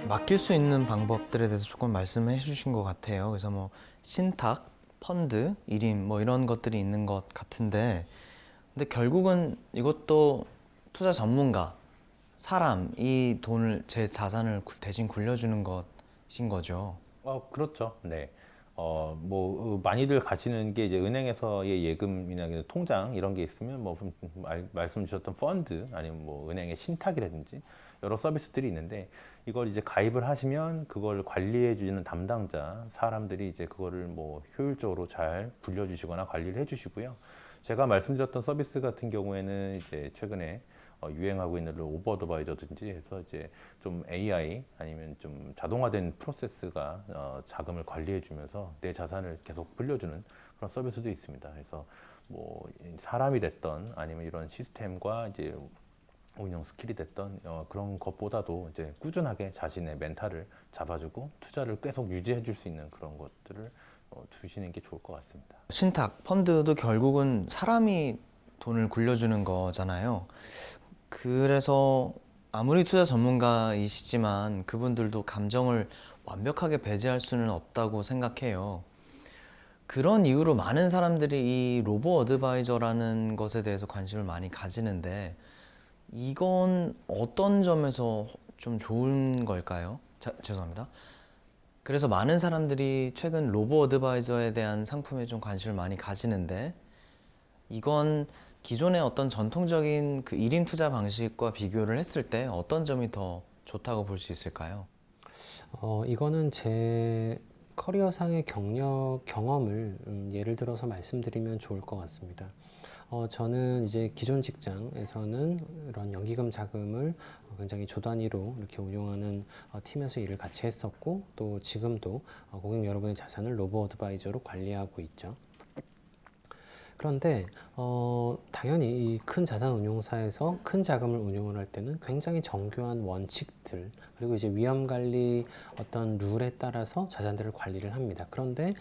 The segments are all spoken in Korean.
맡길 수 있는 방법들에 대해서 조금 말씀해 주신 것 같아요. 그래서 뭐 신탁, 펀드, 일임 뭐 이런 것들이 있는 것 같은데, 근데 결국은 이것도 투자 전문가, 사람이 돈을 제 자산을 대신 굴려주는 것인 거죠. 그렇죠. 네. 많이들 가시는 게 이제 은행에서의 예금이나 통장 이런 게 있으면 말씀 주셨던 펀드 아니면 뭐 은행의 신탁이라든지 여러 서비스들이 있는데 이걸 이제 가입을 하시면 그걸 관리해 주는 담당자 사람들이 이제 그거를 뭐 효율적으로 잘 굴려주시거나 관리를 해주시고요. 제가 말씀드렸던 서비스 같은 경우에는 이제 최근에 유행하고 있는 로보 어드바이저든지 해서 이제 좀 AI 아니면 좀 자동화된 프로세스가 자금을 관리해주면서 내 자산을 계속 불려주는 그런 서비스도 있습니다. 그래서 뭐 사람이 됐던 아니면 이런 시스템과 이제 운영 스킬이 됐던 그런 것보다도 이제 꾸준하게 자신의 멘탈을 잡아주고 투자를 계속 유지해줄 수 있는 그런 것들을 두시는 게 좋을 것 같습니다. 신탁, 펀드도 결국은 사람이 돈을 굴려주는 거잖아요. 그래서 아무리 투자 전문가이시지만 그분들도 감정을 완벽하게 배제할 수는 없다고 생각해요. 그런 이유로 많은 사람들이 이 로보 어드바이저라는 것에 대해서 관심을 많이 가지는데, 이건 어떤 점에서 좀 좋은 걸까요? 죄송합니다. 그래서 많은 사람들이 최근 로보 어드바이저에 대한 상품에 좀 관심을 많이 가지는데, 이건 기존의 어떤 전통적인 그 일임 투자 방식과 비교를 했을 때 어떤 점이 더 좋다고 볼 수 있을까요? 이거는 제 커리어상의 경험을 예를 들어서 말씀드리면 좋을 것 같습니다. 저는 이제 기존 직장에서는 이런 연기금 자금을 굉장히 조 단위로 이렇게 운용하는 팀에서 일을 같이 했었고, 또 지금도 고객 여러분의 자산을 로보 어드바이저로 관리하고 있죠. 그런데 당연히 이 큰 자산 운용사에서 큰 자금을 운용을 할 때는 굉장히 정교한 원칙들, 그리고 이제 위험 관리 어떤 룰에 따라서 자산들을 관리를 합니다. 그런데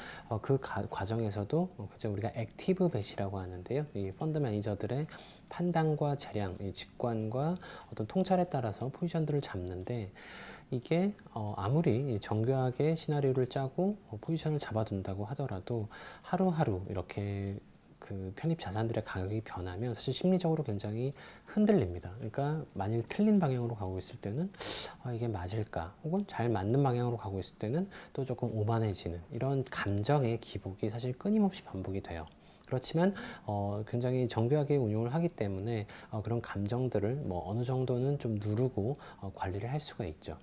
과정에서도 그죠, 우리가 액티브 벳이라고 하는데요. 이 펀드 매니저들의 판단과 재량, 이 직관과 어떤 통찰에 따라서 포지션들을 잡는데, 이게 아무리 정교하게 시나리오를 짜고 포지션을 잡아둔다고 하더라도 하루하루 이렇게 그 편입 자산들의 가격이 변하면 사실 심리적으로 굉장히 흔들립니다. 그러니까 만일 틀린 방향으로 가고 있을 때는 이게 맞을까? 혹은 잘 맞는 방향으로 가고 있을 때는 또 조금 오만해지는 이런 감정의 기복이 사실 끊임없이 반복이 돼요. 그렇지만 굉장히 정교하게 운용을 하기 때문에 그런 감정들을 뭐 어느 정도는 좀 누르고 관리를 할 수가 있죠.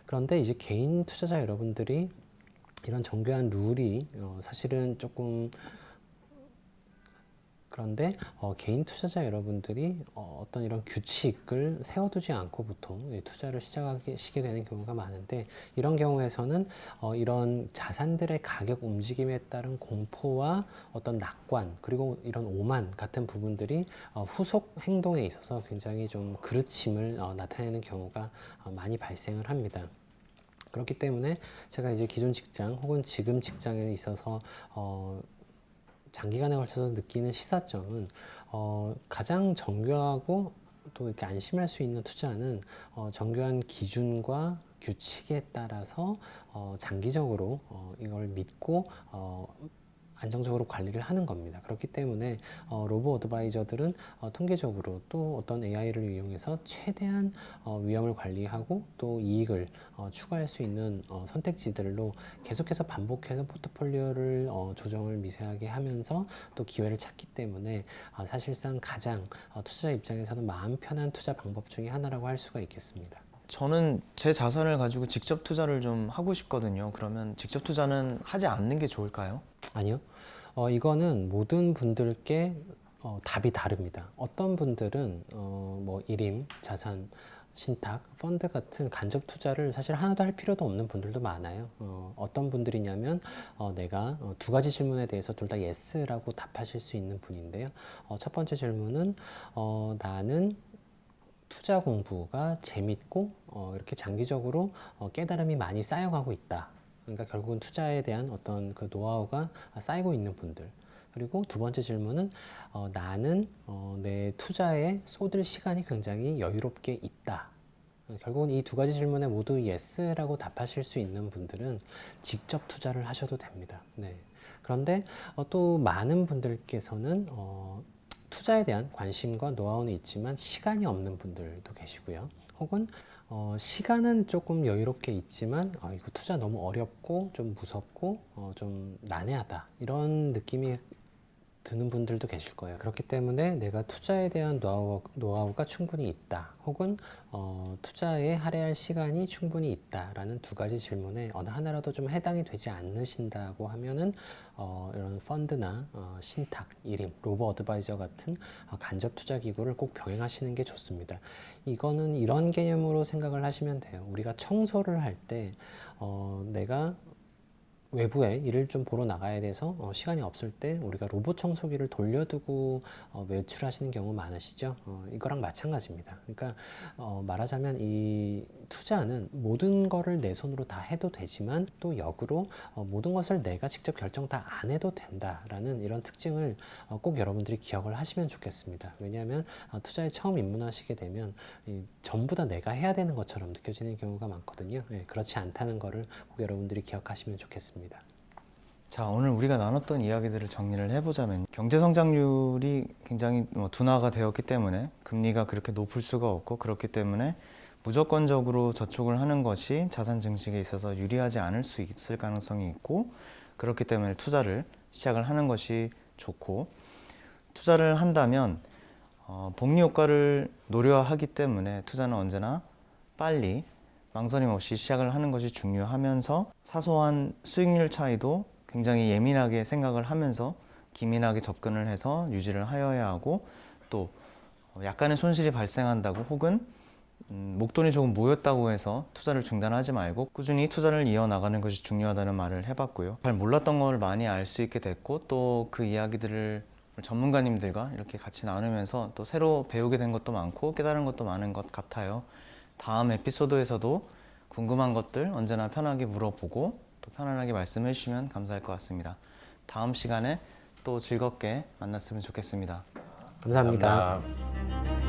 그런데 이제 개인 투자자 여러분들이 이런 정교한 룰이 사실은 조금, 그런데 개인 투자자 여러분들이 떤 이런 규칙을 세워두지 않고 보통 투자를 시작하시게 되는 경우가 많은데, 이런 경우에서는 이런 자산들의 가격 움직임에 따른 공포와 어떤 낙관, 그리고 이런 오만 같은 부분들이 후속 행동에 있어서 굉장히 좀 그르침을 나타내는 경우가 많이 발생을 합니다. 그렇기 때문에 제가 이제 기존 직장 혹은 지금 직장에 있어서 장기간에 걸쳐서 느끼는 시사점은, 가장 정교하고 또 이렇게 안심할 수 있는 투자는 정교한 기준과 규칙에 따라서 장기적으로 이걸 믿고 안정적으로 관리를 하는 겁니다. 그렇기 때문에 로보 어드바이저들은 통계적으로 또 어떤 AI를 이용해서 최대한 위험을 관리하고 또 이익을 추가할 수 있는 선택지들로 계속해서 반복해서 포트폴리오를 조정을 미세하게 하면서 또 기회를 찾기 때문에 사실상 가장 투자자 입장에서는 마음 편한 투자 방법 중에 하나라고 할 수가 있겠습니다. 저는 제 자산을 가지고 직접 투자를 좀 하고 싶거든요. 그러면 직접 투자는 하지 않는 게 좋을까요? 아니요. 이거는 모든 분들께 답이 다릅니다. 어떤 분들은 뭐 일임, 자산, 신탁, 펀드 같은 간접 투자를 사실 하나도 할 필요도 없는 분들도 많아요. 어떤 분들이냐면 내가 두 가지 질문에 대해서 둘 다 예스라고 답하실 수 있는 분인데요. 첫 번째 질문은 나는 투자 공부가 재밌고 이렇게 장기적으로 깨달음이 많이 쌓여가고 있다. 그러니까 결국은 투자에 대한 어떤 그 노하우가 쌓이고 있는 분들. 그리고 두 번째 질문은 나는 내 투자에 쏟을 시간이 굉장히 여유롭게 있다. 결국은 이 두 가지 질문에 모두 yes라고 답하실 수 있는 분들은 직접 투자를 하셔도 됩니다. 네. 그런데 또 많은 분들께서는 투자에 대한 관심과 노하우는 있지만 시간이 없는 분들도 계시고요. 혹은 시간은 조금 여유롭게 있지만 이거 투자 너무 어렵고 좀 무섭고 좀 난해하다 이런 느낌이 드는 분들도 계실 거예요. 그렇기 때문에 내가 투자에 대한 노하우가 충분히 있다. 혹은 투자에 할애할 시간이 충분히 있다라는 두 가지 질문에 어느 하나라도 좀 해당이 되지 않으신다고 하면은 이런 펀드나 신탁, 일임, 로보 어드바이저 같은 간접 투자 기구를 꼭 병행하시는 게 좋습니다. 이거는 이런 개념으로 생각을 하시면 돼요. 우리가 청소를 할 때 내가 외부에 일을 좀 보러 나가야 돼서 시간이 없을 때 우리가 로봇 청소기를 돌려두고 외출하시는 경우 많으시죠? 이거랑 마찬가지입니다. 그러니까 말하자면 이 투자는 모든 거를 내 손으로 다 해도 되지만 또 역으로 모든 것을 내가 직접 결정 다 안 해도 된다라는 이런 특징을 꼭 여러분들이 기억을 하시면 좋겠습니다. 왜냐하면 투자에 처음 입문하시게 되면 전부 다 내가 해야 되는 것처럼 느껴지는 경우가 많거든요. 그렇지 않다는 거를 꼭 여러분들이 기억하시면 좋겠습니다. 자, 오늘 우리가 나눴던 이야기들을 정리를 해보자면 경제 성장률이 굉장히 둔화가 되었기 때문에 금리가 그렇게 높을 수가 없고 그렇기 때문에 무조건적으로 저축을 하는 것이 자산 증식에 있어서 유리하지 않을 수 있을 가능성이 있고 그렇기 때문에 투자를 시작을 하는 것이 좋고 투자를 한다면 복리 효과를 노려하기 때문에 투자는 언제나 빨리 망설임 없이 시작을 하는 것이 중요하면서 사소한 수익률 차이도 굉장히 예민하게 생각을 하면서 기민하게 접근을 해서 유지를 하여야 하고 또 약간의 손실이 발생한다고 혹은 목돈이 조금 모였다고 해서 투자를 중단하지 말고 꾸준히 투자를 이어나가는 것이 중요하다는 말을 해봤고요. 잘 몰랐던 걸 많이 알 수 있게 됐고 또 그 이야기들을 전문가님들과 이렇게 같이 나누면서 또 새로 배우게 된 것도 많고 깨달은 것도 많은 것 같아요. 다음 에피소드에서도 궁금한 것들 언제나 편하게 물어보고 또 편안하게 말씀해 주시면 감사할 것 같습니다. 다음 시간에 또 즐겁게 만났으면 좋겠습니다. 감사합니다. 감사합니다.